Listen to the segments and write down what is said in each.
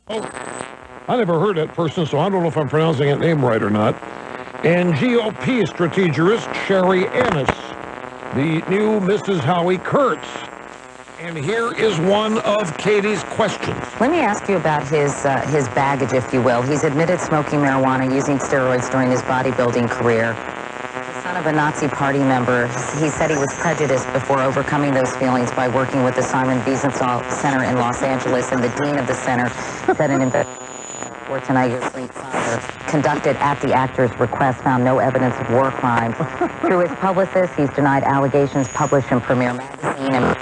I never heard that person, so I don't know if I'm pronouncing that name right or not. And GOP strategist Sherry Ennis, the new Mrs. Howie Kurtz. And here is one of Katie's questions. Let me ask you about his baggage, if you will. He's admitted smoking marijuana, using steroids during his bodybuilding career. The son of a Nazi party member, he said he was prejudiced before overcoming those feelings by working with the Simon Wiesenthal Center in Los Angeles, and the dean of the center said an investigation for tonight his late father conducted at the actor's request found no evidence of war crimes. Through his publicist, he's denied allegations published in Premiere Magazine and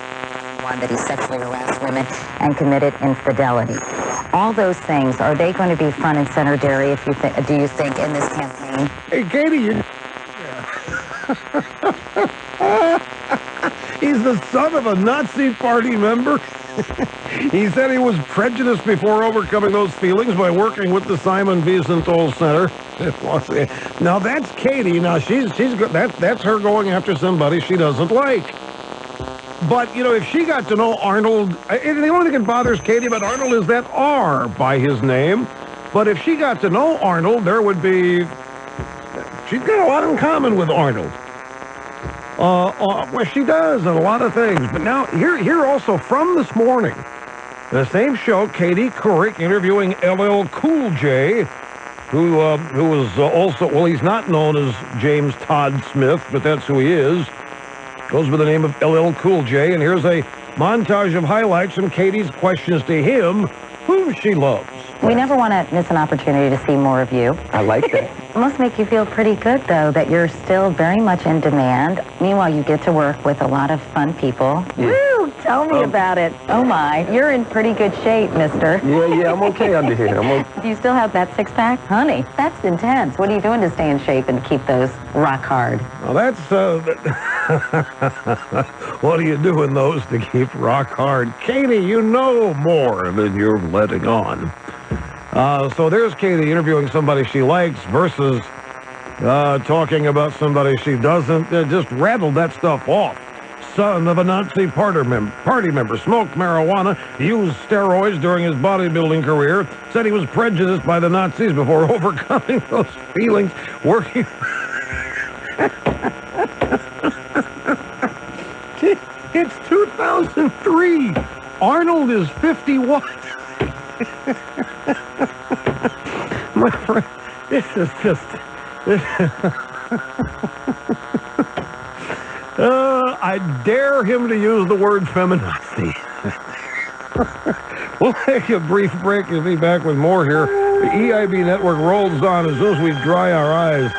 one that he sexually harassed women and committed infidelity. All those things, are they going to be front and center, Derry, if you do you think, in this campaign? Hey, Katie, he's the son of a Nazi party member. He said he was prejudiced before overcoming those feelings by working with the Simon Wiesenthal Center. Now that's Katie. Now that's her going after somebody she doesn't like. But, you know, if she got to know Arnold, the only thing that bothers Katie about Arnold is that R by his name. But if she got to know Arnold, she's got a lot in common with Arnold. Well, she does, and a lot of things. But now, here also from this morning, the same show, Katie Couric interviewing LL Cool J, who was also, well, he's not known as James Todd Smith, but that's who he is. Goes by the name of LL Cool J, and here's a montage of highlights from Katie's questions to him, whom she loves. We never want to miss an opportunity to see more of you. I like that. It must make you feel pretty good, though, that you're still very much in demand. Meanwhile, you get to work with a lot of fun people. Yeah. Woo! Tell me about it. Oh, my. You're in pretty good shape, mister. Yeah, I'm okay under here. Do you still have that six-pack? Honey, that's intense. What are you doing to stay in shape and keep those rock hard? Well, that's, what are you doing those to keep rock hard? Katie, you know more than you're letting on. So there's Katie interviewing somebody she likes versus talking about somebody she doesn't. Just rattled that stuff off. Son of a Nazi party member, smoked marijuana, used steroids during his bodybuilding career, said he was prejudiced by the Nazis before overcoming those feelings, working... It's 2003. Arnold is 51. My friend, this is just... I dare him to use the word feminazi. We'll take a brief break and be back with more here. The EIB Network rolls on as soon as we dry our eyes.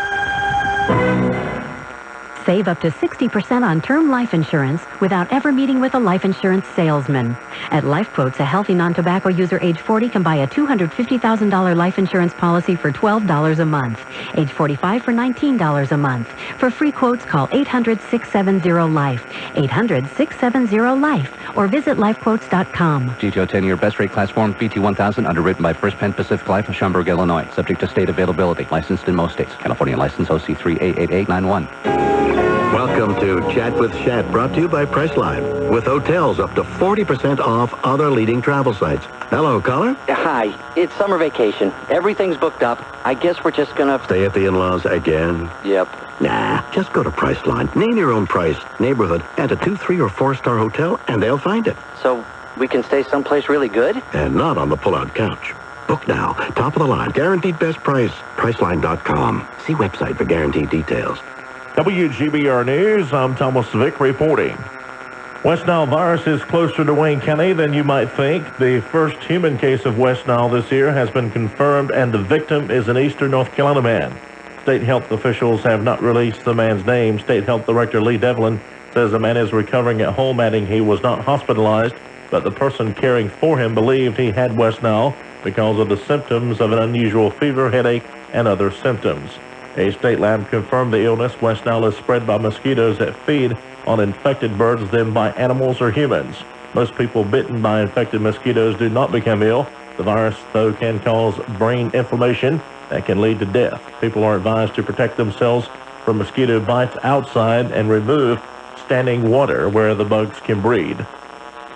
Save up to 60% on term life insurance without ever meeting with a life insurance salesman. At LifeQuotes, a healthy non-tobacco user age 40 can buy a $250,000 life insurance policy for $12 a month. Age 45 for $19 a month. For free quotes, call 800-670-LIFE. 800-670-LIFE. Or visit lifequotes.com. GTO 10-year best rate class form BT1000 underwritten by First Penn Pacific Life of Schaumburg, Illinois. Subject to state availability. Licensed in most states. California license OC3A8891. Welcome to Chat with Shat, brought to you by Priceline, with hotels up to 40% off other leading travel sites. Hello, caller. Hi, it's summer vacation. Everything's booked up. I guess we're just gonna... Stay at the in-laws again? Yep. Nah, just go to Priceline. Name your own price, neighborhood, and a 2, 3, or 4-star hotel, and they'll find it. So we can stay someplace really good? And not on the pull-out couch. Book now. Top of the line. Guaranteed best price. Priceline.com. See website for guaranteed details. WGBR News, I'm Thomas Vick reporting. West Nile virus is closer to Wayne County than you might think. The first human case of West Nile this year has been confirmed, and the victim is an Eastern North Carolina man. State health officials have not released the man's name. State Health Director Lee Devlin says the man is recovering at home, adding he was not hospitalized, but the person caring for him believed he had West Nile because of the symptoms of an unusual fever, headache, and other symptoms. A state lab confirmed the illness. West Nile is spread by mosquitoes that feed on infected birds, then by animals or humans. Most people bitten by infected mosquitoes do not become ill. The virus, though, can cause brain inflammation that can lead to death. People are advised to protect themselves from mosquito bites outside and remove standing water where the bugs can breed.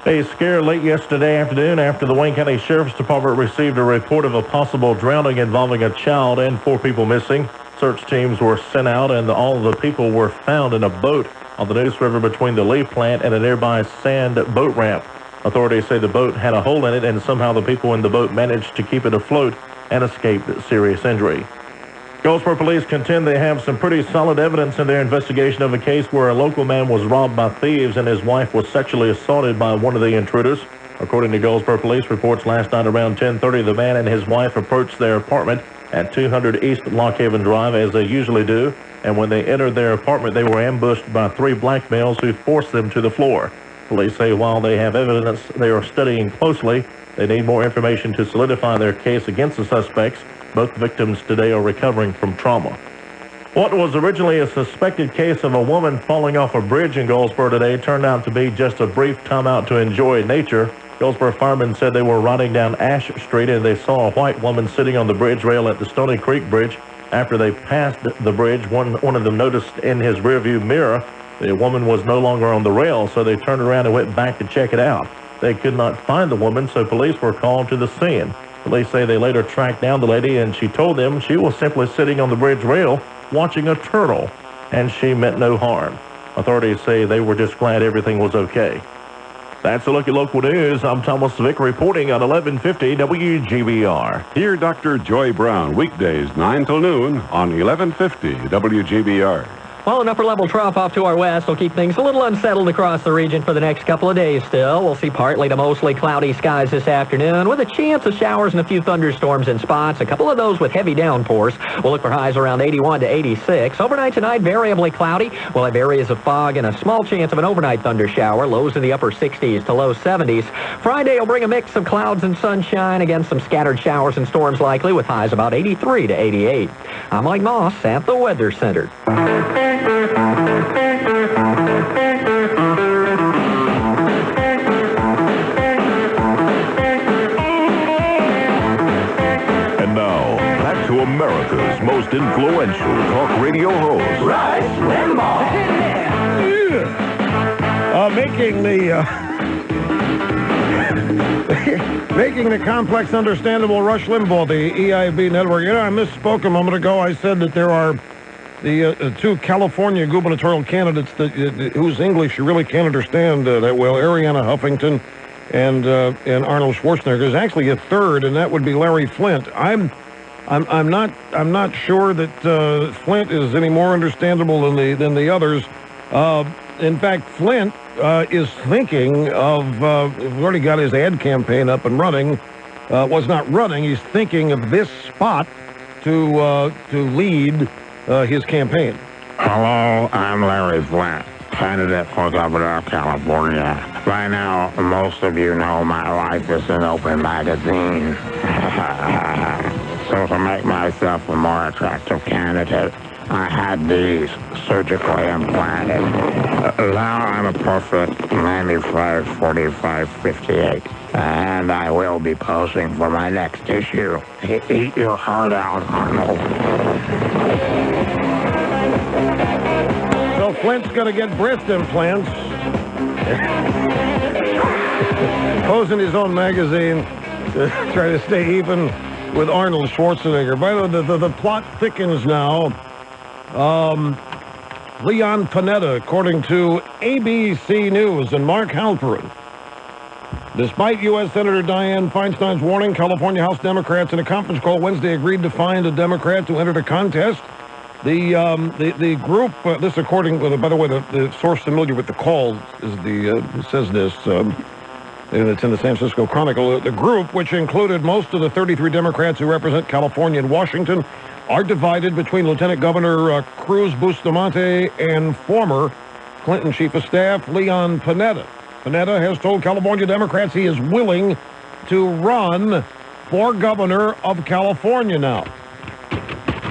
A scare late yesterday afternoon after the Wayne County Sheriff's Department received a report of a possible drowning involving a child and 4 people missing. Search teams were sent out and all of the people were found in a boat on the Neuse River between the Lee plant and a nearby sand boat ramp. Authorities say the boat had a hole in it and somehow the people in the boat managed to keep it afloat and escaped serious injury. Goldsboro police contend they have some pretty solid evidence in their investigation of a case where a local man was robbed by thieves and his wife was sexually assaulted by one of the intruders. According to Goldsboro police reports last night around 10:30, the man and his wife approached their apartment at 200 East Lockhaven Drive as they usually do, and when they entered their apartment, they were ambushed by 3 black males who forced them to the floor. Police say while they have evidence they are studying closely, they need more information to solidify their case against the suspects. Both victims today are recovering from trauma. What was originally a suspected case of a woman falling off a bridge in Goldsboro today turned out to be just a brief time out to enjoy nature. Goldsboro firemen said they were riding down Ash Street and they saw a white woman sitting on the bridge rail at the Stony Creek Bridge. After they passed the bridge, one of them noticed in his rearview mirror the woman was no longer on the rail, so they turned around and went back to check it out. They could not find the woman, so police were called to the scene. Police say they later tracked down the lady and she told them she was simply sitting on the bridge rail watching a turtle and she meant no harm. Authorities say they were just glad everything was okay. That's a look at local news. I'm Thomas Vick reporting on 1150 WGBR. Hear Dr. Joy Brown weekdays 9 till noon on 1150 WGBR. Well, an upper-level trough off to our west will keep things a little unsettled across the region for the next couple of days still. We'll see partly to mostly cloudy skies this afternoon with a chance of showers and a few thunderstorms in spots, a couple of those with heavy downpours. We'll look for highs around 81 to 86. Overnight tonight, variably cloudy. We'll have areas of fog and a small chance of an overnight thunder shower, lows in the upper 60s to low 70s. Friday will bring a mix of clouds and sunshine, again some scattered showers and storms likely with highs about 83 to 88. I'm Mike Moss at the Weather Center. And now, back to America's most influential talk radio host, Rush Limbaugh. Making the complex understandable, Rush Limbaugh, the EIB Network. You know, I misspoke a moment ago. I said that there are the 2 California gubernatorial candidates whose English you really can't understand that well, Arianna Huffington and Arnold Schwarzenegger. There's actually a third, and that would be Larry Flint. I'm not sure that Flint is any more understandable than the others. In fact, Flint is thinking of we've already got his ad campaign up and running. Was not running. He's thinking of this spot to lead his campaign. Hello, I'm Larry Flint, candidate for governor of California. By now, most of you know my life is an open magazine. So to make myself a more attractive candidate, I had these surgically implanted. Now I'm a perfect 95, 45, 58. And I will be posing for my next issue. Eat your heart out, Arnold. So Flint's going to get breast implants. Posing his own magazine to try to stay even with Arnold Schwarzenegger. By the way, the plot thickens now. Leon Panetta, according to ABC News and Mark Halperin. Despite U.S. Senator Dianne Feinstein's warning, California House Democrats in a conference call Wednesday agreed to find a Democrat to enter the contest. The group, this according, by the way, the source familiar with the call is says this, and it's in the San Francisco Chronicle. The group, which included most of the 33 Democrats who represent California and Washington, are divided between Lieutenant Governor Cruz Bustamante and former Clinton Chief of Staff Leon Panetta. Panetta has told California Democrats he is willing to run for governor of California now.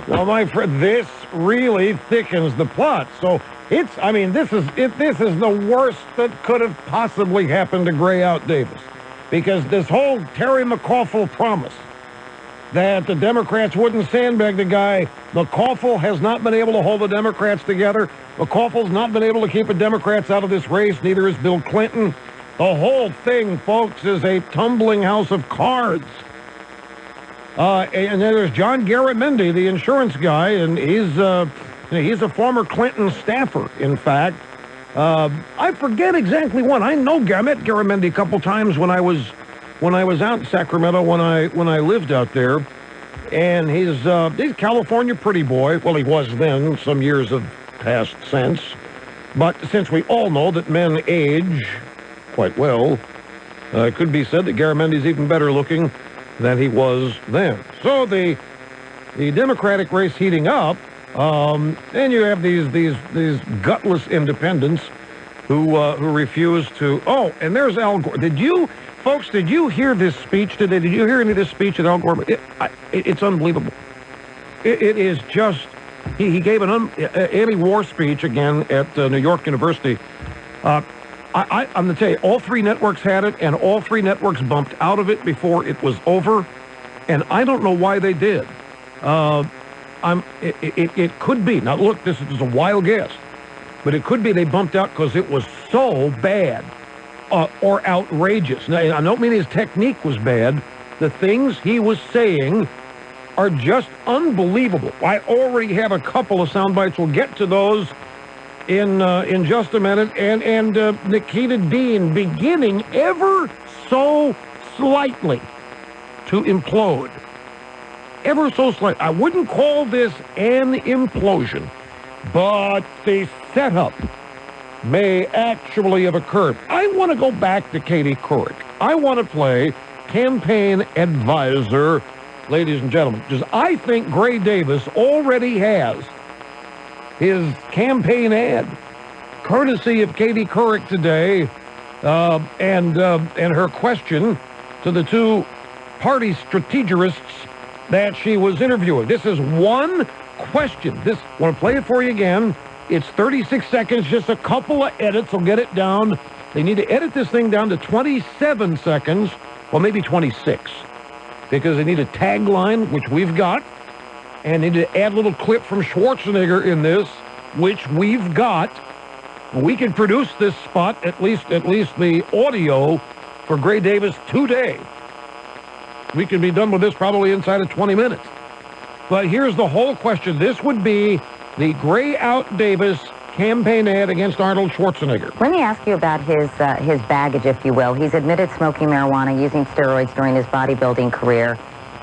Well, my friend, this really thickens the plot. So this is the worst that could have possibly happened to Greyout Davis. Because this whole Terry McAuliffe promise that the Democrats wouldn't sandbag the guy. McAuliffe has not been able to hold the Democrats together. McAuliffe's not been able to keep the Democrats out of this race. Neither has Bill Clinton. The whole thing, folks, is a tumbling house of cards. And then there's John Garamendi, the insurance guy, and he's a former Clinton staffer, in fact. I forget exactly when. I met Garamendi a couple times when I was out in Sacramento when I lived out there. And he's California pretty boy. Well, he was then. Some years have passed since. But since we all know that men age quite well, it could be said that Garamendi's even better looking than he was then. So the Democratic race heating up, and you have these gutless independents who refuse to. Oh, and there's Al Gore. Did you hear this speech today? Did you hear any of this speech that Al Gore? It's unbelievable. It is just. He gave an anti-war speech again at New York University. I'm going to tell you, all three networks had it, and all three networks bumped out of it before it was over, and I don't know why they did. It could be. Now, look, this is a wild guess, but it could be they bumped out because it was so bad or outrageous. Now, I don't mean his technique was bad. The things he was saying are just unbelievable. I already have a couple of sound bites. We'll get to those in just a minute, and Nikita Dean beginning ever so slightly to implode. Ever so slightly. I wouldn't call this an implosion, but the setup may actually have occurred. I want to go back to Katie Couric. I want to play campaign advisor, ladies and gentlemen, because I think Gray Davis already has his campaign ad, courtesy of Katie Couric today, and her question to the two party strategists that she was interviewing. This is one question. I want to play it for you again. It's 36 seconds, just a couple of edits will get it down. They need to edit this thing down to 27 seconds, well, maybe 26, because they need a tagline, which we've got, and they need to add a little clip from Schwarzenegger in this, which we've got. We can produce this spot, at least the audio, for Gray Davis today. We can be done with this probably inside of 20 minutes. But here's the whole question. This would be the Gray out Davis campaign ad against Arnold Schwarzenegger. Let me ask you about his baggage, if you will. He's admitted smoking marijuana, using steroids during his bodybuilding career.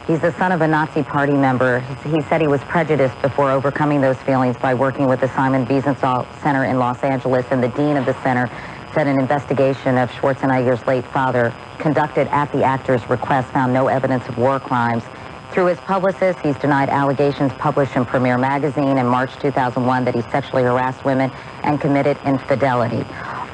He's the son of a Nazi party member. He said he was prejudiced before overcoming those feelings by working with the Simon Wiesenthal Center in Los Angeles, and the dean of the center said an investigation of Schwarzenegger's late father, conducted at the actor's request, found no evidence of war crimes. Through his publicist, he's denied allegations published in Premiere magazine in March 2001 that he sexually harassed women and committed infidelity.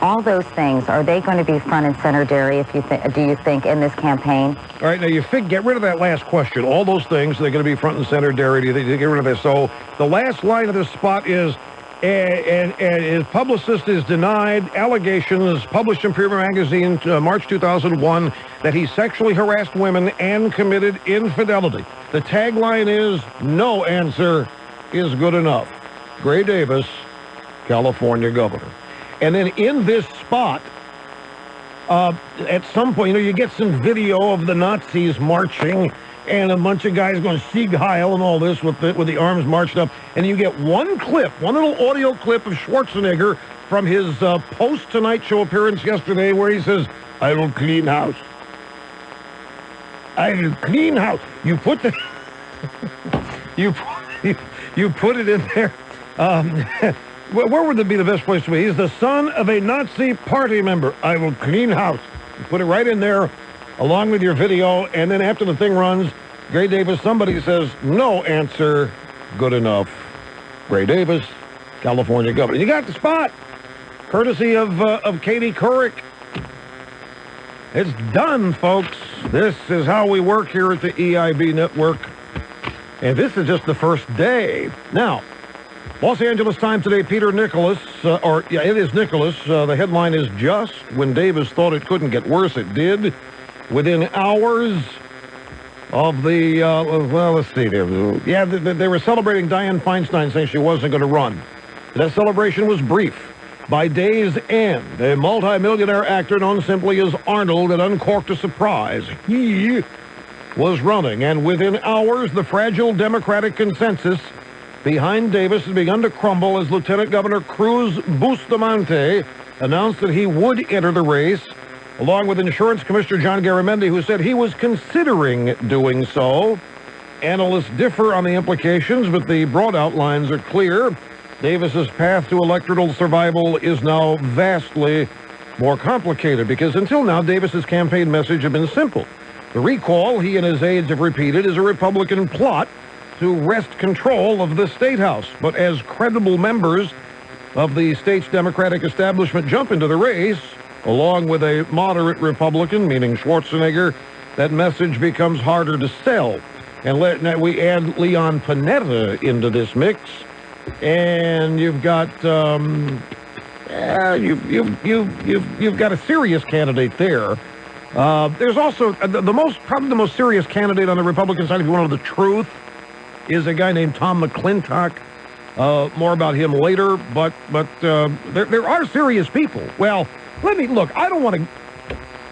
All those things, are they going to be front and center, Derry, do you think, in this campaign? All right, now get rid of that last question. All those things, they're going to be front and center, Derry. Do you think they get rid of this? So the last line of this spot is, and his publicist is denied allegations published in Premiere magazine March 2001 that he sexually harassed women and committed infidelity. The tagline is, no answer is good enough. Gray Davis, California governor. And then in this spot, at some point, you get some video of the Nazis marching and a bunch of guys going Sieg Heil and all this with the arms marched up. And you get one little audio clip of Schwarzenegger from his post-Tonight Show appearance yesterday where he says, I will clean house. I will clean house. You put the... you put it in there. Where would it be the best place to be? He's the son of a Nazi party member. I will clean house. You put it right in there along with your video, and then after the thing runs, Gray Davis, somebody says, no answer good enough. Gray Davis, California governor. You got the spot. Courtesy of Katie Couric. It's done, folks. This is how we work here at the EIB Network. And this is just the first day. Now, Los Angeles Times today, Peter Nicholas, it is Nicholas. The headline is, just when Davis thought it couldn't get worse, it did. Within hours of the, let's see there. Yeah, they were celebrating Dianne Feinstein, saying she wasn't going to run. That celebration was brief. By day's end, a multimillionaire actor known simply as Arnold had uncorked a surprise. He was running, and within hours, the fragile Democratic consensus behind Davis had begun to crumble as Lieutenant Governor Cruz Bustamante announced that he would enter the race, along with Insurance Commissioner John Garamendi, who said he was considering doing so. Analysts differ on the implications, but the broad outlines are clear. Davis's path to electoral survival is now vastly more complicated because until now, Davis's campaign message had been simple. The recall he and his aides have repeated is a Republican plot to wrest control of the State House. But as credible members of the state's Democratic establishment jump into the race, along with a moderate Republican, meaning Schwarzenegger, that message becomes harder to sell. And we add Leon Panetta into this mix, and you've got you've got a serious candidate there. There's also probably the most serious candidate on the Republican side, if you want to know the truth, is a guy named Tom McClintock. More about him later, but there are serious people. Well, I don't want to.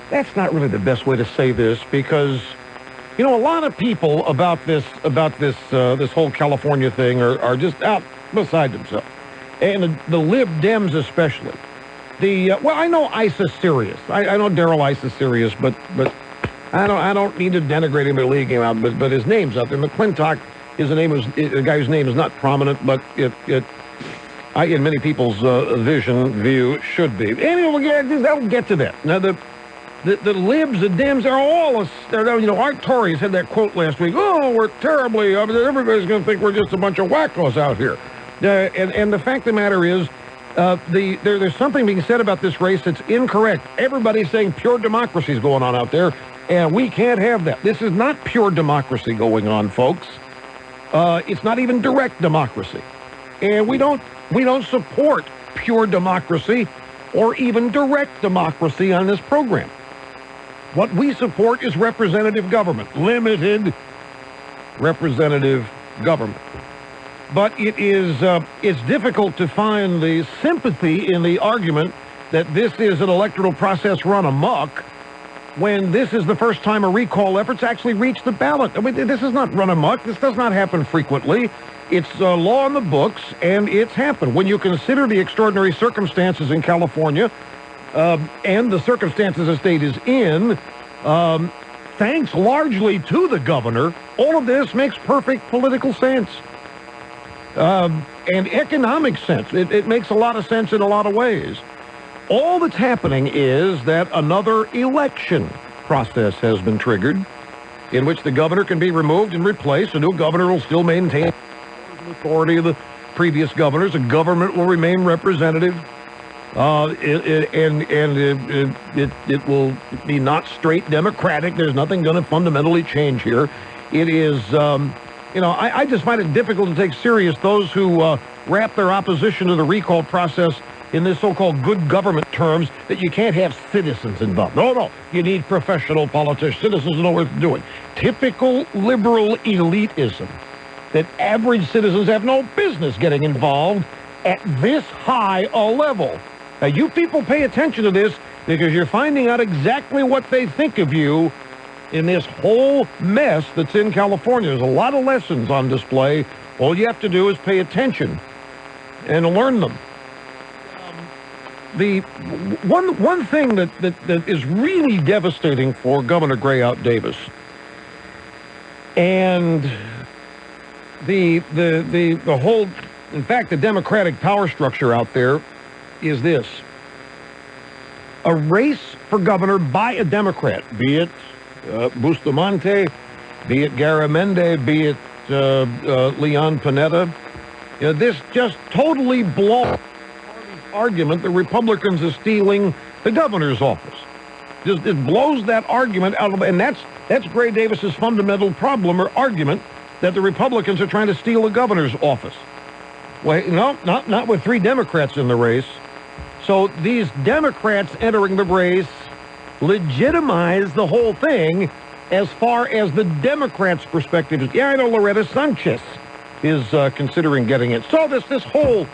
That's not really the best way to say this because, a lot of people about this whole California thing are just out beside themselves, and the Lib Dems especially. I know ICE is serious. I know Darrell Ice is serious, but I don't need to denigrate him or leave him out. But his name's out there. McClintock is a guy whose name is not prominent, but it in many people's view should be. Anyway, that'll get to that. Now the libs, the Dems are all, Art Torres had that quote last week. Oh, we're terribly, everybody's going to think we're just a bunch of wackos out here. And the fact of the matter is, there's something being said about this race that's incorrect. Everybody's saying pure democracy is going on out there, and we can't have that. This is not pure democracy going on, folks. It's not even direct democracy. And we don't support pure democracy or even direct democracy on this program. What we support is representative government, limited representative government. But it's difficult to find the sympathy in the argument that this is an electoral process run amok when this is the first time a recall effort's actually reached the ballot. I mean, this is not run amok. This does not happen frequently. It's law in the books, and it's happened. When you consider the extraordinary circumstances in California and the circumstances the state is in, thanks largely to the governor, all of this makes perfect political sense. And economic sense. It makes a lot of sense in a lot of ways. All that's happening is that another election process has been triggered in which the governor can be removed and replaced. A new governor will still maintain the authority of the previous governors. The government will remain representative. It will be not straight Democratic. There's nothing going to fundamentally change here. It is... I just find it difficult to take serious those who wrap their opposition to the recall process in this so-called good government terms that you can't have citizens involved. No, you need professional politicians. Citizens know what they're doing. Typical liberal elitism that average citizens have no business getting involved at this high a level. Now, you people pay attention to this because you're finding out exactly what they think of you in this whole mess that's in California. There's a lot of lessons on display. All you have to do is pay attention and learn them. The one thing that is really devastating for Governor Greyout Davis and the whole, in fact, the Democratic power structure out there is this. A race for governor by a Democrat, be it Bustamante, be it Garamendi, be it Leon Panetta. This just totally blows the argument the Republicans are stealing the governor's office. It blows that argument out of, and that's Gray Davis's fundamental problem or argument, that the Republicans are trying to steal the governor's office. Well, no, not with 3 Democrats in the race. So these Democrats entering the race legitimize the whole thing as far as the Democrats' perspective is. Yeah, I know Loretta Sanchez is considering getting it. So this whole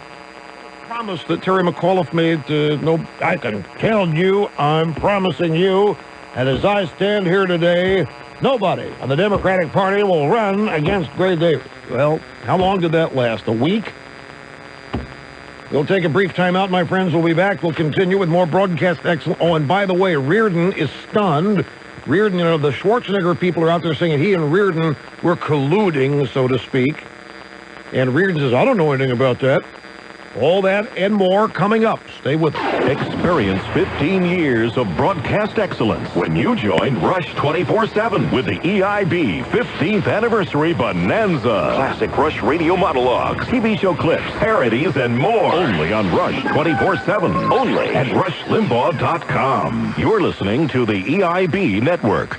promise that Terry McAuliffe made. No, I can tell you, I'm promising you, and as I stand here today, nobody on the Democratic Party will run against Gray Davis. Well, how long did that last? A week? We'll take a brief time out, my friends. We'll be back. We'll continue with more broadcast excellence. Oh, and by the way, Reardon is stunned. Reardon, you know, the Schwarzenegger people are out there saying he and Reardon were colluding, so to speak. And Reardon says, I don't know anything about that. All that and more coming up. Stay with us. Experience 15 years of broadcast excellence when you join Rush 24/7 with the EIB 15th Anniversary Bonanza. Classic Rush radio monologues, TV show clips, parodies, and more. Only on Rush 24/7. Only at RushLimbaugh.com. You're listening to the EIB Network.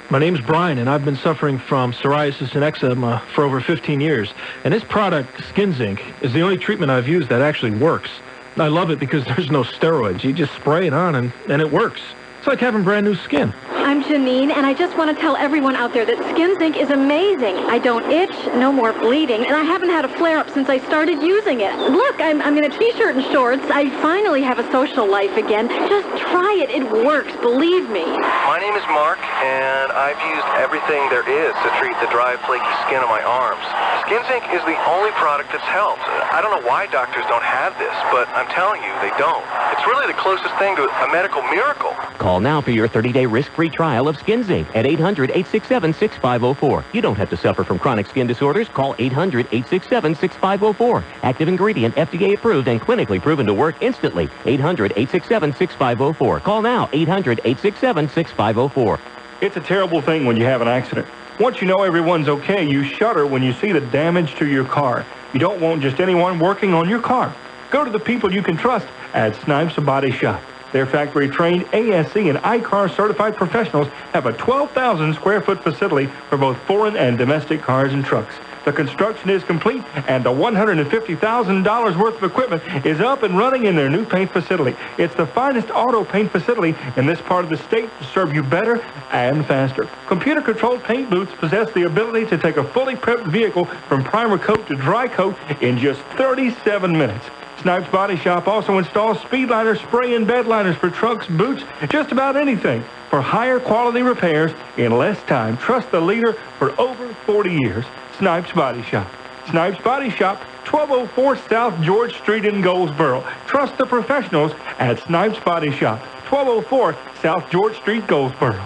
My name's Brian, and I've been suffering from psoriasis and eczema for over 15 years. And this product, Skin Zinc, is the only treatment I've used that actually works. And I love it because there's no steroids. You just spray it on, and it works. It's like having brand new skin. I'm Janine, and I just want to tell everyone out there that Skin Zinc is amazing. I don't itch, no more bleeding, and I haven't had a flare-up since I started using it. Look, I'm in a t-shirt and shorts. I finally have a social life again. Just try it. It works, believe me. My name is Mark, and I've used everything there is to treat the dry, flaky skin on my arms. Skin Zinc is the only product that's helped. I don't know why doctors don't have this, but I'm telling you, they don't. It's really the closest thing to a medical miracle. Call now for your 30-day risk-free trial of Skin Zinc at 800-867-6504. You don't have to suffer from chronic skin disorders. Call 800-867-6504. Active ingredient, FDA approved and clinically proven to work instantly. 800-867-6504. Call now, 800-867-6504. It's a terrible thing when you have an accident. Once you know everyone's okay, you shudder when you see the damage to your car. You don't want just anyone working on your car. Go to the people you can trust at Snipes Body Shop. Their factory-trained ASE and ICAR certified professionals have a 12,000 square foot facility for both foreign and domestic cars and trucks. The construction is complete, and the $150,000 worth of equipment is up and running in their new paint facility. It's the finest auto paint facility in this part of the state to serve you better and faster. Computer-controlled paint booths possess the ability to take a fully prepped vehicle from primer coat to dry coat in just 37 minutes. Snipes Body Shop also installs speed liners, spray and bed liners for trucks, boots, just about anything. For higher quality repairs in less time, trust the leader for over 40 years. Snipes Body Shop. Snipes Body Shop, 1204 South George Street in Goldsboro. Trust the professionals at Snipes Body Shop, 1204 South George Street, Goldsboro.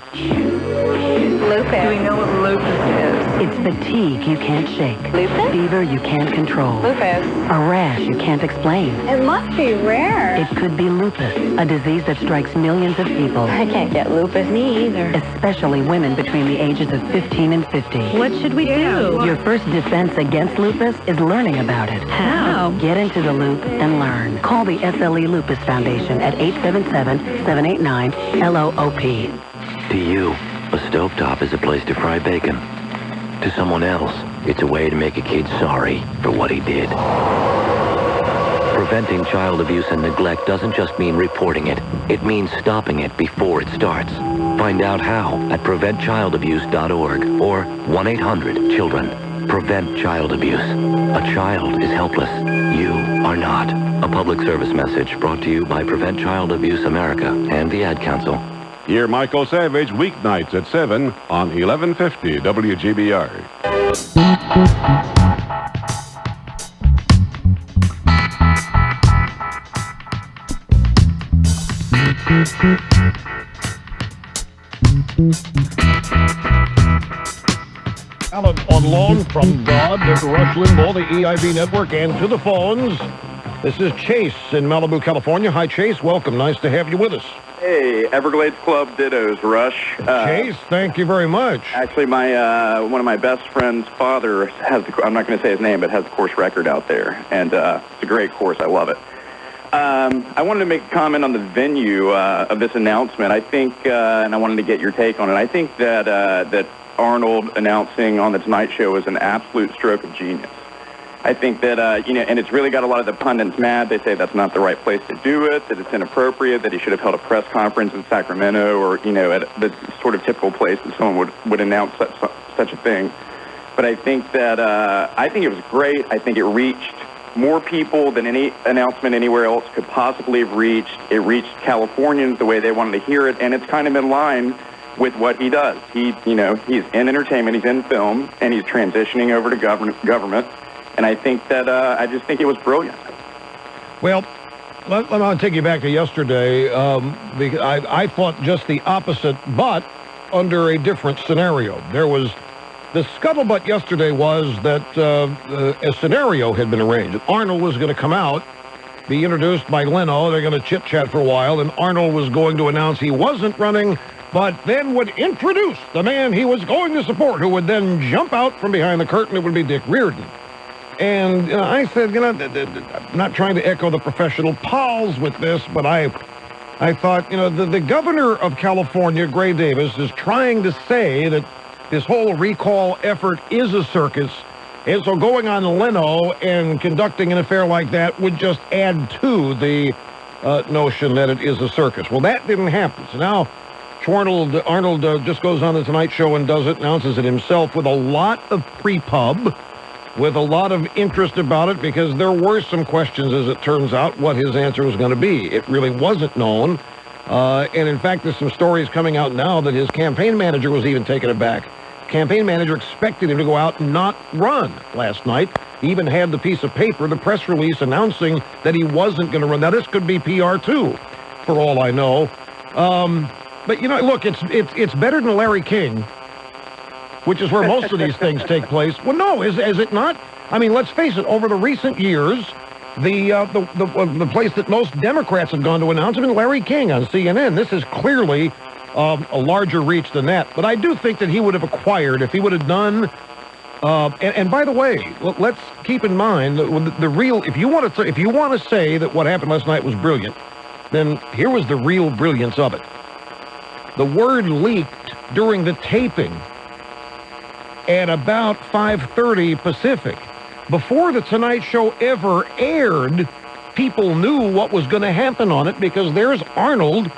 Lupus. Do we know what lupus is? It's fatigue you can't shake. Lupus? Fever you can't control. Lupus. A rash you can't explain. It must be rare. It could be lupus, a disease that strikes millions of people. I can't get lupus. Me either. Especially women between the ages of 15 and 50. What should we do? Your first defense against lupus is learning about it. How? Get into the loop and learn. Call the SLE Lupus Foundation at 877-789-LOOP. To you, a stovetop is a place to fry bacon. To someone else, it's a way to make a kid sorry for what he did. Preventing child abuse and neglect doesn't just mean reporting it. It means stopping it before it starts. Find out how at preventchildabuse.org or 1-800-CHILDREN. Prevent child abuse. A child is helpless. You are not. A public service message brought to you by Prevent Child Abuse America and the Ad Council. Hear Michael Savage weeknights at 7 on 1150 WGBR. On loan from God to Rush Limbaugh, the EIB Network, and to the phones. This is Chase in Malibu, California. Hi, Chase. Welcome. Nice to have you with us. Hey, Everglades Club dittos, Rush. Chase, thank you very much. Actually, my one of my best friend's father has, I'm not going to say his name, but has the course record out there. And it's a great course. I love it. I wanted to make a comment on the venue of this announcement. I think, and I wanted to get your take on it, I think that that Arnold announcing on The Tonight Show is an absolute stroke of genius. I think that, and it's really got a lot of the pundits mad. They say that's not the right place to do it, that it's inappropriate, that he should have held a press conference in Sacramento or, at the sort of typical place that someone would announce such a thing. But I think that it was great. I think it reached more people than any announcement anywhere else could possibly have reached. It reached Californians the way they wanted to hear it, and it's kind of in line with what he does. He's in entertainment, he's in film, and he's transitioning over to government. And I think that I just think it was brilliant. Well, I'll take you back to yesterday. Because I thought just the opposite, but under a different scenario. There was the scuttlebutt yesterday was that a scenario had been arranged. Arnold was going to come out, be introduced by Leno. They're going to chit-chat for a while, and Arnold was going to announce he wasn't running, but then would introduce the man he was going to support, who would then jump out from behind the curtain. It would be Dick Reardon. And I said, I'm not trying to echo the professional pals with this, but I thought, the governor of California, Gray Davis, is trying to say that this whole recall effort is a circus, and so going on Leno and conducting an affair like that would just add to the notion that it is a circus. Well, that didn't happen. So now Arnold just goes on the Tonight Show and does it, announces it himself with a lot of pre-pub, with a lot of interest about it, because there were some questions, as it turns out, what his answer was going to be. It really wasn't known. And in fact, there's some stories coming out now that his campaign manager was even taken aback. Campaign manager expected him to go out and not run last night. He even had the piece of paper, the press release announcing that he wasn't going to run. Now, this could be PR too, for all I know. But look, it's better than Larry King, which is where most of these things take place. Well, no, is it not? I mean, let's face it. Over the recent years, the place that most Democrats have gone to announce has been Larry King on CNN. This is clearly a larger reach than that. But I do think that he would have acquired, if he would have done, and by the way, let's keep in mind the real, if you want to say that what happened last night was brilliant, then here was the real brilliance of it. The word leaked during the taping at about 5:30 Pacific. Before the Tonight Show ever aired, people knew what was going to happen on it, because there's Arnold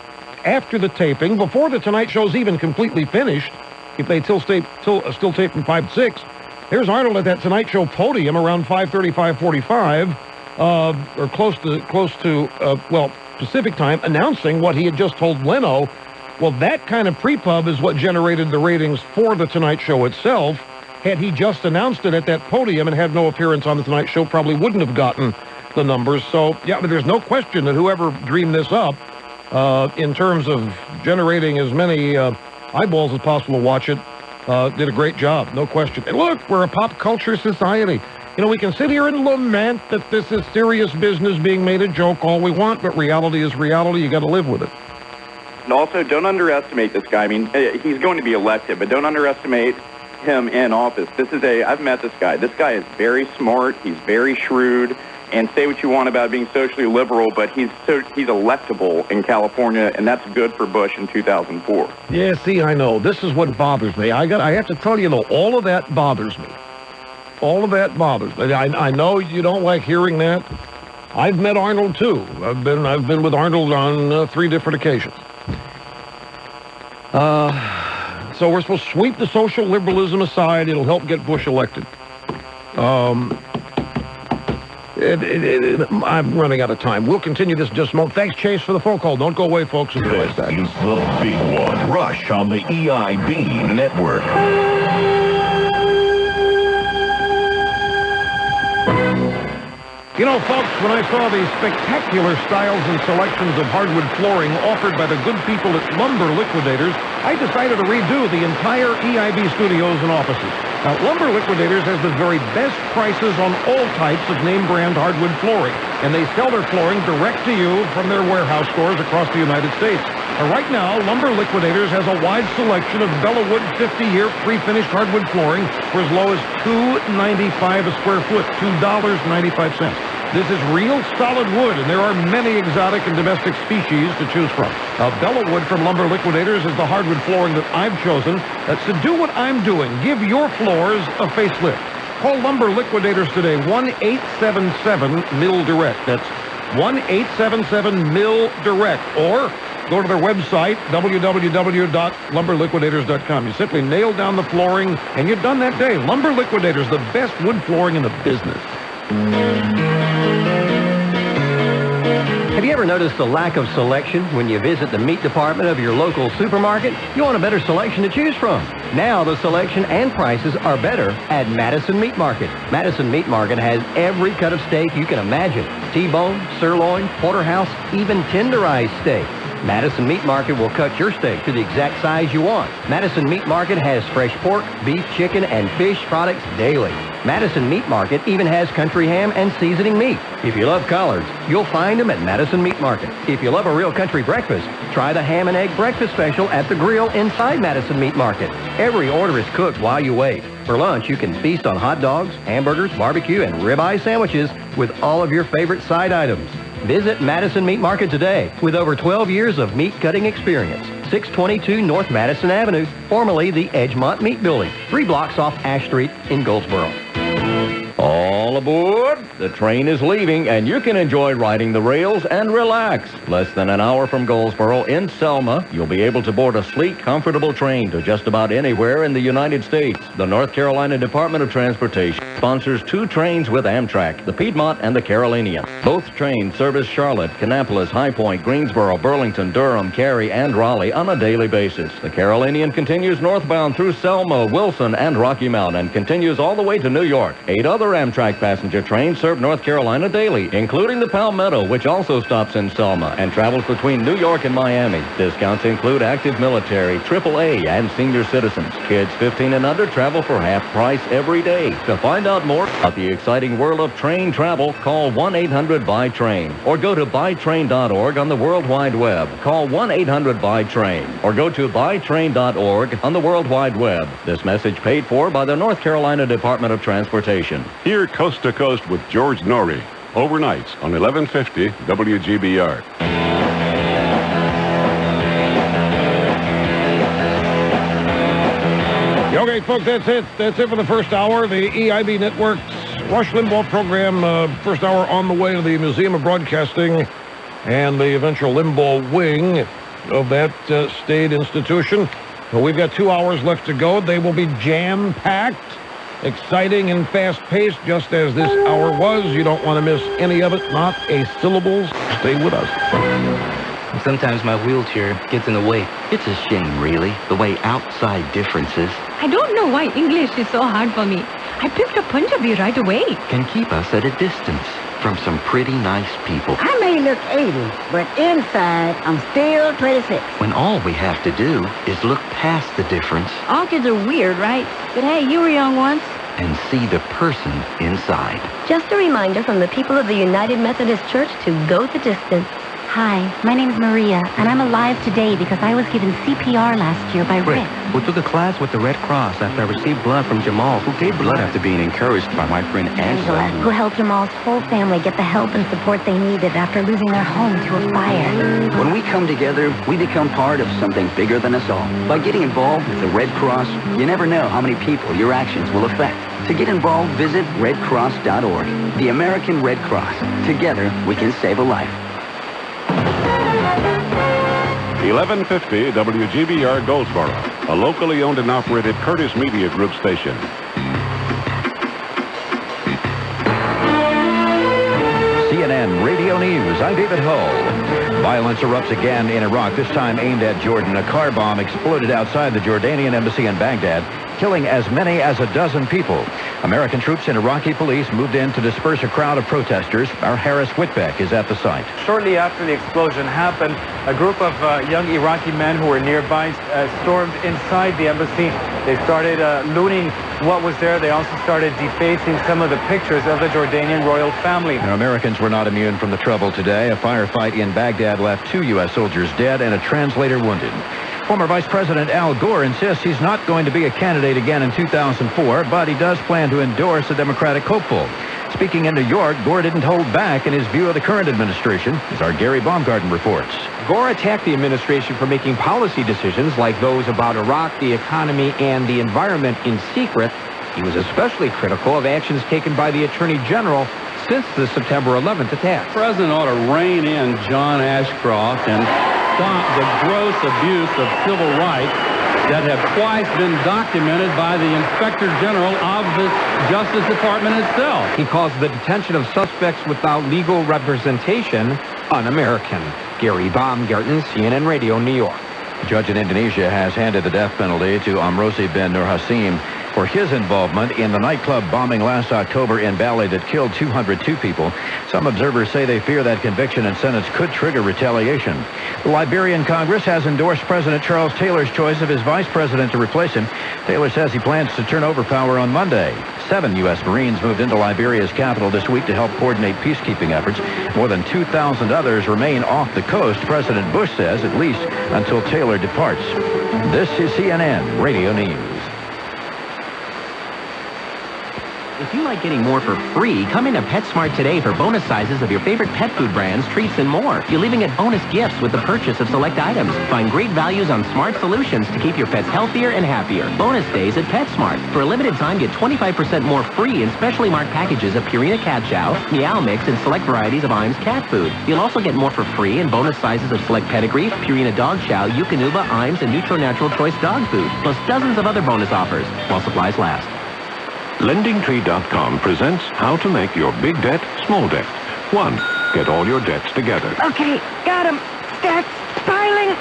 after the taping, before the Tonight Show's even completely finished, if they still tape from 5 to 6, there's Arnold at that Tonight Show podium around 5:30, 5:45, or close to Pacific time, announcing what he had just told Leno. Well, that kind of pre-pub is what generated the ratings for the Tonight Show itself. Had he just announced it at that podium and had no appearance on the Tonight Show, probably wouldn't have gotten the numbers. So, yeah, but there's no question that whoever dreamed this up, in terms of generating as many eyeballs as possible to watch it, did a great job, no question. And look, we're a pop culture society. We can sit here and lament that this is serious business being made a joke all we want, but reality is reality. You got to live with it. And also, don't underestimate this guy. I mean, he's going to be elected, but don't underestimate him in office. I've met this guy. This guy is very smart. He's very shrewd. And say what you want about being socially liberal, but he's electable in California, and that's good for Bush in 2004. Yeah, see, I know. This is what bothers me. I have to tell you, though, all of that bothers me. All of that bothers me. I know you don't like hearing that. I've met Arnold, too. I've been with Arnold on 3 different occasions. So we're supposed to sweep the social liberalism aside. It'll help get Bush elected. I'm running out of time. We'll continue this in just a moment. Thanks, Chase, for the phone call. Don't go away, folks. We'll be right back. This is the big one. Rush on the EIB Network. Folks, when I saw the spectacular styles and selections of hardwood flooring offered by the good people at Lumber Liquidators, I decided to redo the entire EIB studios and offices. Now, Lumber Liquidators has the very best prices on all types of name-brand hardwood flooring, and they sell their flooring direct to you from their warehouse stores across the United States. Right now, Lumber Liquidators has a wide selection of Bellawood 50-year pre-finished hardwood flooring for as low as $2.95 a square foot, $2.95. This is real solid wood, and there are many exotic and domestic species to choose from. Bellawood from Lumber Liquidators is the hardwood flooring that I've chosen. To do what I'm doing, give your floors a facelift. Call Lumber Liquidators today, 1-877-MIL-DIRECT. That's 1-877-MIL-DIRECT. Or go to their website, www.lumberliquidators.com. You simply nail down the flooring, and you're done that day. Lumber Liquidators, the best wood flooring in the business. Have you ever noticed the lack of selection when you visit the meat department of your local supermarket? You want a better selection to choose from. Now the selection and prices are better at Madison Meat Market. Madison Meat Market has every cut of steak you can imagine. T-bone, sirloin, porterhouse, even tenderized steak. Madison Meat Market will cut your steak to the exact size you want. Madison Meat Market has fresh pork, beef, chicken, and fish products daily. Madison Meat Market even has country ham and seasoning meat. If you love collards, you'll find them at Madison Meat Market. If you love a real country breakfast, try the ham and egg breakfast special at the grill inside Madison Meat Market. Every order is cooked while you wait. For lunch, you can feast on hot dogs, hamburgers, barbecue, and ribeye sandwiches with all of your favorite side items. Visit Madison Meat Market today with over 12 years of meat cutting experience. 622 North Madison Avenue, formerly the Edgemont Meat Building, 3 blocks off Ash Street in Goldsboro. All aboard! The train is leaving, and you can enjoy riding the rails and relax. Less than an hour from Goldsboro in Selma, you'll be able to board a sleek, comfortable train to just about anywhere in the United States. The North Carolina Department of Transportation sponsors 2 trains with Amtrak, the Piedmont and the Carolinian. Both trains service Charlotte, Kannapolis, High Point, Greensboro, Burlington, Durham, Cary, and Raleigh on a daily basis. The Carolinian continues northbound through Selma, Wilson, and Rocky Mount, and continues all the way to New York. 8 other Amtrak passenger trains serve North Carolina daily, including the Palmetto, which also stops in Selma and travels between New York and Miami. Discounts include active military, AAA, and senior citizens. Kids 15 and under travel for half price every day. To find out more about the exciting world of train travel, call 1-800-BUY-TRAIN or go to buytrain.org on the World Wide Web. Call 1-800-BUY-TRAIN or go to buytrain.org on the World Wide Web. This message paid for by the North Carolina Department of Transportation. Here, Coast to Coast with George Norrie. Overnights on 1150 WGBR. Okay, folks, that's it. That's it for the first hour. The EIB Network's Rush Limbaugh program. First hour on the way to the Museum of Broadcasting and the eventual Limbaugh wing of that state institution. We've got 2 hours left to go. They will be jam-packed, exciting and fast-paced, just as this hour was. You don't want to miss any of it, not a syllable. Stay with us. Sometimes my wheelchair gets in the way. It's a shame, really, the way outside differences I don't know why English is so hard for me. I picked up Punjabi right away. can keep us at a distance from some pretty nice people. I may look 80, but inside, I'm still 26. When all we have to do is look past the difference All kids are weird, right? But hey, you were young once. and see the person inside. Just a reminder from the people of the United Methodist Church to go the distance. Hi, my name's Maria, and I'm alive today because I was given CPR last year by Rick. Who took a class with the Red Cross after I received blood from Jamal, who gave blood after being encouraged by my friend Angela, who helped Jamal's whole family get the help and support they needed after losing their home to a fire. When we come together, we become part of something bigger than us all. By getting involved with the Red Cross, you never know how many people your actions will affect. To get involved, visit redcross.org. The American Red Cross. Together, we can save a life. 1150 WGBR Goldsboro, a locally owned and operated Curtis Media Group station. CNN Radio News, I'm David Hull. Violence erupts again in Iraq, this time aimed at Jordan. A car bomb exploded outside the Jordanian embassy in Baghdad, killing as many as a dozen people. American troops and Iraqi police moved in to disperse a crowd of protesters. Our Harris Whitbeck is at the site. Shortly after the explosion happened, a group of young Iraqi men who were nearby stormed inside the embassy. They started looting what was there. They also started defacing some of the pictures of the Jordanian royal family. Now, Americans were not immune from the trouble today. A firefight in Baghdad left 2 U.S. soldiers dead and a translator wounded. Former Vice President Al Gore insists he's not going to be a candidate again in 2004, but he does plan to endorse a Democratic hopeful. Speaking in New York, Gore didn't hold back in his view of the current administration, as our Gary Baumgarten reports. Gore attacked the administration for making policy decisions like those about Iraq, the economy, and the environment in secret. He was especially critical of actions taken by the Attorney General since the September 11th attack. The president ought to rein in John Ashcroft and stop the gross abuse of civil rights that have twice been documented by the Inspector General of the Justice Department itself. He calls the detention of suspects without legal representation un-American. Gary Baumgarten, CNN Radio, New York. A judge in Indonesia has handed the death penalty to Amrozi bin Nur Hasim for his involvement in the nightclub bombing last October in Bali that killed 202 people. Some observers say they fear that conviction and sentence could trigger retaliation. The Liberian Congress has endorsed President Charles Taylor's choice of his vice president to replace him. Taylor says he plans to turn over power on Monday. 7 U.S. Marines moved into Liberia's capital this week to help coordinate peacekeeping efforts. More than 2,000 others remain off the coast, President Bush says, at least until Taylor departs. This is CNN Radio News. If you like getting more for free, come into PetSmart today for bonus sizes of your favorite pet food brands, treats, and more. You'll even get bonus gifts with the purchase of select items. Find great values on smart solutions to keep your pets healthier and happier. Bonus days at PetSmart. For a limited time, get 25% more free in specially marked packages of Purina Cat Chow, Meow Mix, and select varieties of Iams cat food. You'll also get more for free in bonus sizes of select Pedigree, Purina Dog Chow, Eukanuba, Iams, and Nutro Natural Choice dog food, plus dozens of other bonus offers while supplies last. LendingTree.com presents how to make your big debt small debt. 1. Get all your debts together. Okay, got him. Stacked, piling.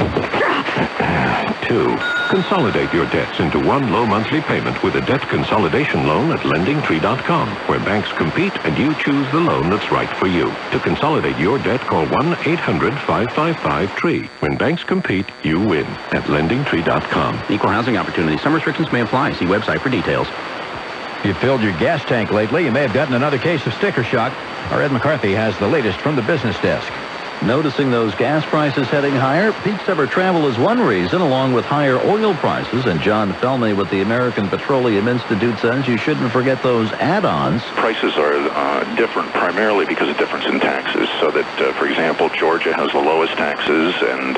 2. Consolidate your debts into one low monthly payment with a debt consolidation loan at LendingTree.com, where banks compete and you choose the loan that's right for you. To consolidate your debt, call 1-800-555-TREE. When banks compete, you win at LendingTree.com. Equal housing opportunity. Some restrictions may apply. See website for details. If you filled your gas tank lately, you may have gotten another case of sticker shock. Our Ed McCarthy has the latest from the business desk. Noticing those gas prices heading higher? Peak summer travel is one reason, along with higher oil prices. And John Felmy with the American Petroleum Institute says you shouldn't forget those add-ons. Prices are different primarily because of difference in taxes. So that, for example, Georgia has the lowest taxes, and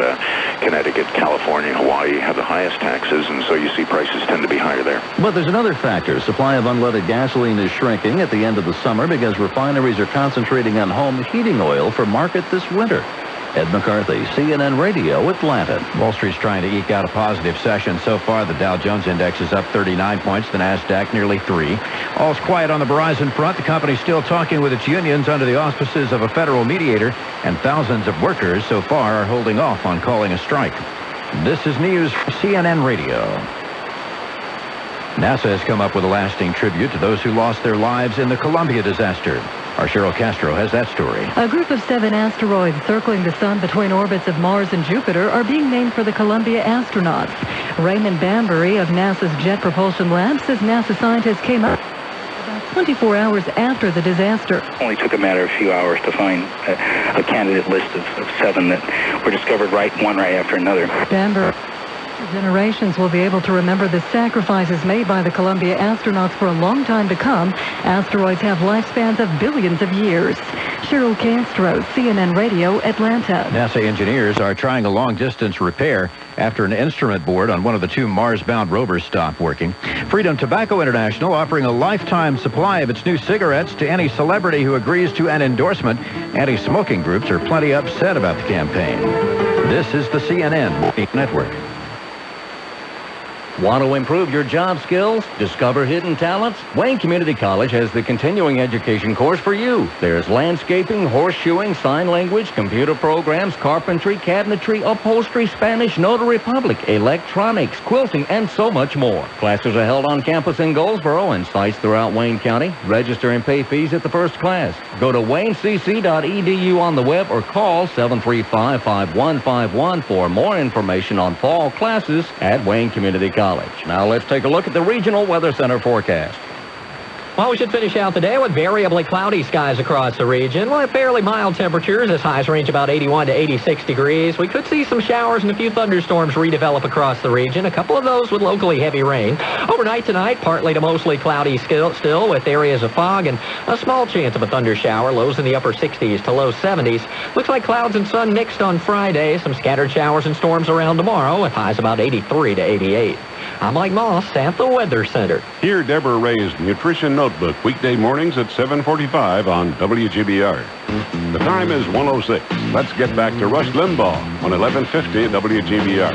Connecticut, California, Hawaii have the highest taxes, and so you see prices tend to be higher there. But there's another factor. Supply of unleaded gasoline is shrinking at the end of the summer because refineries are concentrating on home heating oil for market this winter. Ed McCarthy, CNN Radio, Atlanta. Wall Street's trying to eke out a positive session. So far, the Dow Jones Index is up 39 points, the NASDAQ nearly 3. All's quiet on the Verizon front. The company's still talking with its unions under the auspices of a federal mediator, and thousands of workers so far are holding off on calling a strike. This is news for CNN Radio. NASA has come up with a lasting tribute to those who lost their lives in the Columbia disaster. Our Cheryl Castro has that story. A group of 7 asteroids circling the sun between orbits of Mars and Jupiter are being named for the Columbia astronauts. Raymond Bambury of NASA's Jet Propulsion Lab says NASA scientists came up about 24 hours after the disaster. Only took a matter of a few hours to find a candidate list of 7 that were discovered one right after another. Bambury. Generations will be able to remember the sacrifices made by the Columbia astronauts for a long time to come. Asteroids have lifespans of billions of years. Cheryl Castro, CNN Radio, Atlanta. NASA engineers are trying a long-distance repair after an instrument board on one of the 2 Mars-bound rovers stopped working. Freedom Tobacco International offering a lifetime supply of its new cigarettes to any celebrity who agrees to an endorsement. Anti-smoking groups are plenty upset about the campaign. This is the CNN Network. Want to improve your job skills? Discover hidden talents? Wayne Community College has the continuing education course for you. There's landscaping, horseshoeing, sign language, computer programs, carpentry, cabinetry, upholstery, Spanish, notary public, electronics, quilting, and so much more. Classes are held on campus in Goldsboro and sites throughout Wayne County. Register and pay fees at the first class. Go to waynecc.edu on the web or call 735-5151 for more information on fall classes at Wayne Community College. Now let's take a look at the Regional Weather Center forecast. Well, we should finish out the day with variably cloudy skies across the region. We'll have fairly mild temperatures as highs range about 81 to 86 degrees. We could see some showers and a few thunderstorms redevelop across the region. A couple of those with locally heavy rain. Overnight tonight, partly to mostly cloudy still with areas of fog and a small chance of a thunder shower. Lows in the upper 60s to low 70s. Looks like clouds and sun mixed on Friday. Some scattered showers and storms around tomorrow with highs about 83 to 88. I'm Mike Moss at the Weather Center. Here, Deborah Ray's Nutrition Note Notebook, weekday mornings at 7:45 on WGBR. The time is 1:06. Let's get back to Rush Limbaugh on 1150 WGBR.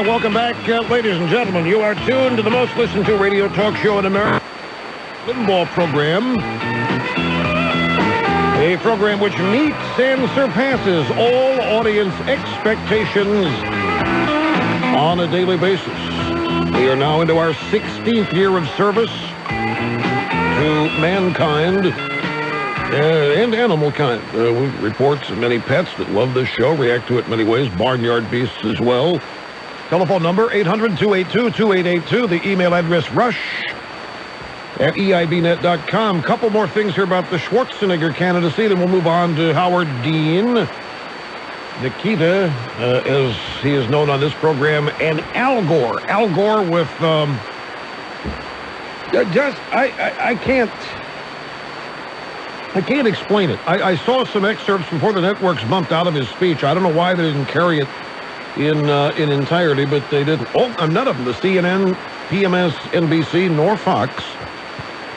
Welcome back, ladies and gentlemen. You are tuned to the most listened to radio talk show in America, Limbaugh program. A program which meets and surpasses all audience expectations on a daily basis. We are now into our 16th year of service to mankind and animal kind. We report many pets that love this show, react to it in many ways, barnyard beasts as well. Telephone number 800-282-2882. The email address rush@EIBnet.com. Couple more things here about the Schwarzenegger candidacy, then we'll move on to Howard Dean, Nikita, as he is known on this program, and Al Gore. Al Gore with I can't explain it. I saw some excerpts before the networks bumped out of his speech. I don't know why they didn't carry it in entirety, but they didn't. Oh, none of them. The CNN, PMS, NBC, nor Fox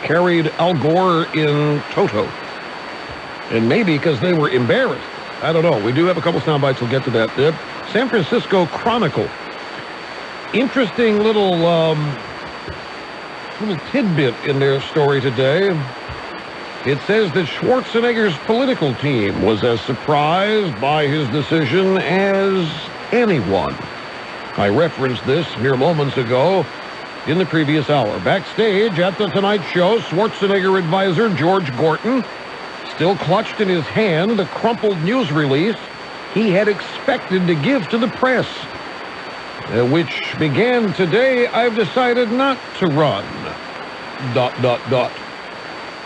carried Al Gore in toto. And maybe because they were embarrassed. I don't know. We do have a couple sound bites. We'll get to that. The San Francisco Chronicle. Interesting little tidbit in their story today. It says that Schwarzenegger's political team was as surprised by his decision as anyone. I referenced this mere moments ago in the previous hour. Backstage at the Tonight Show, Schwarzenegger advisor George Gorton still clutched in his hand the crumpled news release he had expected to give to the press, which began today, "I've decided not to run, ...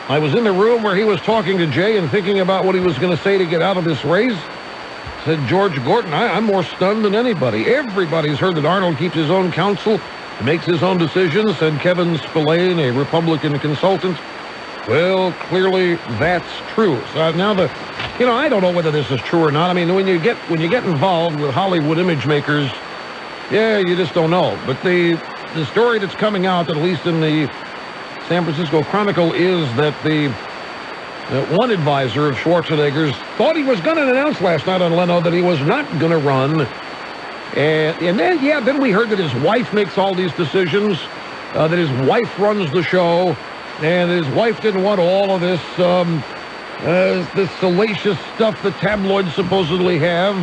I was in the room where he was talking to Jay and thinking about what he was going to say to get out of this race," said George Gorton. I'm more stunned than anybody. Everybody's heard that Arnold keeps his own counsel, makes his own decisions, said Kevin Spillane, a Republican consultant. Well, clearly that's true. So now I don't know whether this is true or not. I mean, when you get involved with Hollywood image makers, you just don't know. But the story that's coming out, at least in the San Francisco Chronicle, is that the one advisor of Schwarzenegger's thought he was going to announce last night on Leno that he was not going to run. And then we heard that his wife makes all these decisions, that his wife runs the show, and his wife didn't want all of this salacious stuff the tabloids supposedly have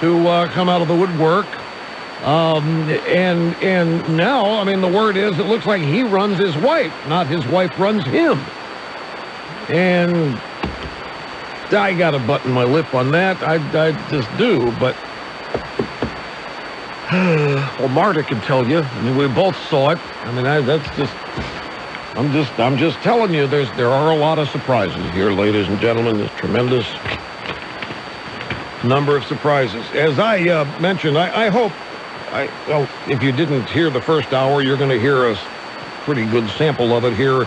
to come out of the woodwork. And now, I mean, the word is it looks like he runs his wife, not his wife runs him. And I got to button my lip on that. I just do, but well, Marta can tell you. I mean, we both saw it. I mean, I'm just telling you, there are a lot of surprises here, ladies and gentlemen. There's tremendous number of surprises. As I mentioned, I hope. Well, if you didn't hear the first hour, you're going to hear a pretty good sample of it here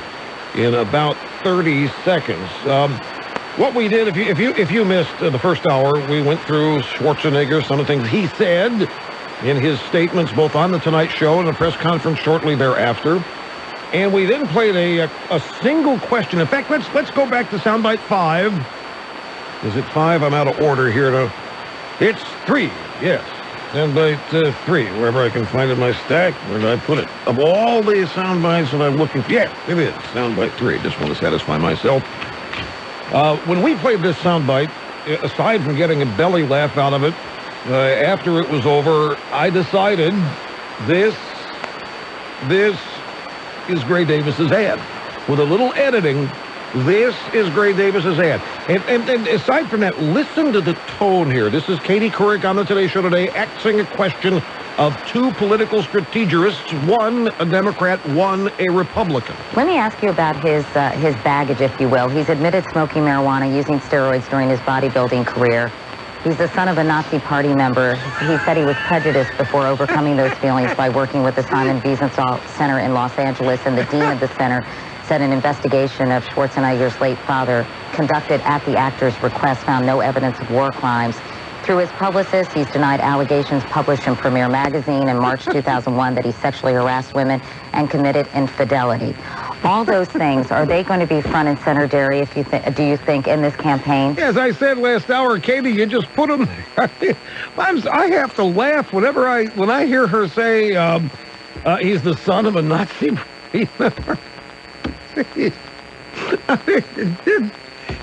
in about 30 seconds. What we did, if you missed the first hour, we went through Schwarzenegger, some of the things he said in his statements, both on the Tonight Show and the press conference shortly thereafter. And we then played a single question. In fact, let's go back to soundbite 5. Is it 5? I'm out of order here. No, it's 3. Yes. Soundbite 3, wherever I can find it in my stack. Where did I put it? Of all the sound bites that I'm looking for, it is soundbite 3. Just want to satisfy myself. When we played this soundbite, aside from getting a belly laugh out of it, after it was over, I decided this is Gray Davis's ad. With a little editing, this is Gray Davis's ad. And aside from that, listen to the tone here. This is Katie Couric on the Today Show today, asking a question of two political strategists, one a Democrat, one a Republican. Let me ask you about his baggage, if you will. He's admitted smoking marijuana, using steroids during his bodybuilding career. He's the son of a Nazi Party member. He said he was prejudiced before overcoming those feelings by working with the Simon Wiesenthal Center in Los Angeles, and the dean of the center said an investigation of Schwarzenegger's late father conducted at the actor's request found no evidence of war crimes. Through his publicist, he's denied allegations published in Premiere Magazine in March 2001 that he sexually harassed women and committed infidelity. All those things, are they going to be front and center, Derry, if you do you think, in this campaign? As I said last hour, Katie, you just put them there. I have to laugh when I hear her say he's the son of a Nazi Party member.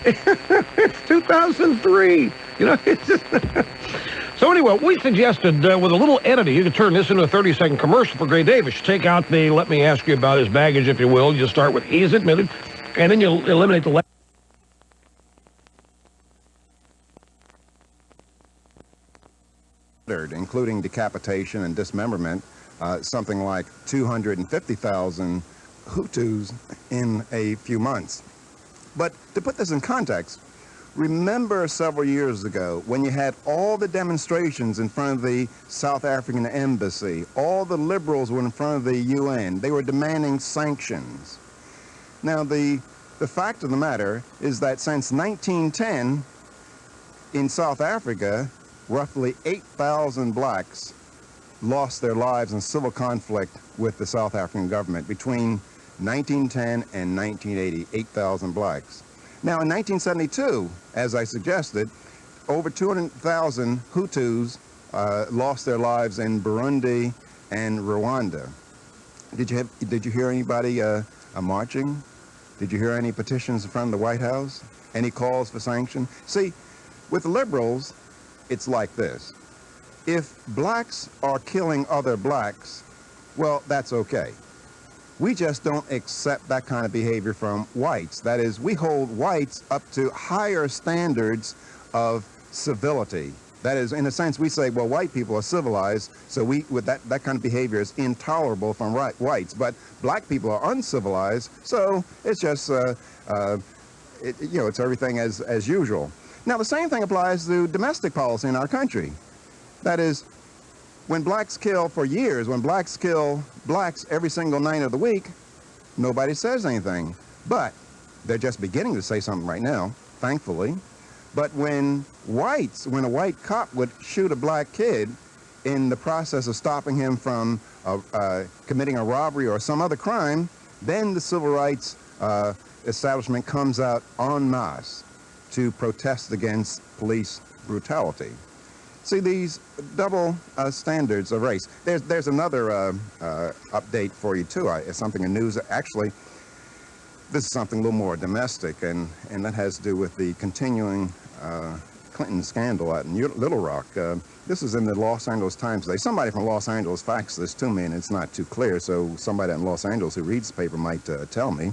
It's 2003. You know, it's just... So anyway, we suggested with a little editing, you could turn this into a 30-second commercial for Gray Davis. You take out the, let me ask you about his baggage, if you will. You start with he's admitted, and then you eliminate the... including decapitation and dismemberment, something like 250,000 Hutus in a few months. But to put this in context, remember several years ago when you had all the demonstrations in front of the South African embassy, all the liberals were in front of the UN, they were demanding sanctions. Now the fact of the matter is that since 1910 in South Africa, roughly 8,000 blacks lost their lives in civil conflict with the South African government between 1910 and 1980, 8,000 blacks. Now, in 1972, as I suggested, over 200,000 Hutus lost their lives in Burundi and Rwanda. Did you hear anybody marching? Did you hear any petitions in front of the White House? Any calls for sanction? See, with the liberals, it's like this. If blacks are killing other blacks, well, that's okay. We just don't accept that kind of behavior from whites. That is, we hold whites up to higher standards of civility. That is, in a sense, we say, well, white people are civilized, so with that kind of behavior is intolerable from whites. But black people are uncivilized, so it's just, it's everything as usual. Now, the same thing applies to domestic policy in our country. That is, when blacks kill for years, when blacks kill blacks every single night of the week, nobody says anything. But they're just beginning to say something right now, thankfully. But when a white cop would shoot a black kid in the process of stopping him from committing a robbery or some other crime, then the civil rights establishment comes out en masse to protest against police brutality. See, these double standards of race. There's another update for you, too. It's something in news. Actually, this is something a little more domestic, and that has to do with the continuing Clinton scandal out in Little Rock. This is in the Los Angeles Times today. Somebody from Los Angeles faxed this to me, and it's not too clear, so somebody in Los Angeles who reads the paper might tell me.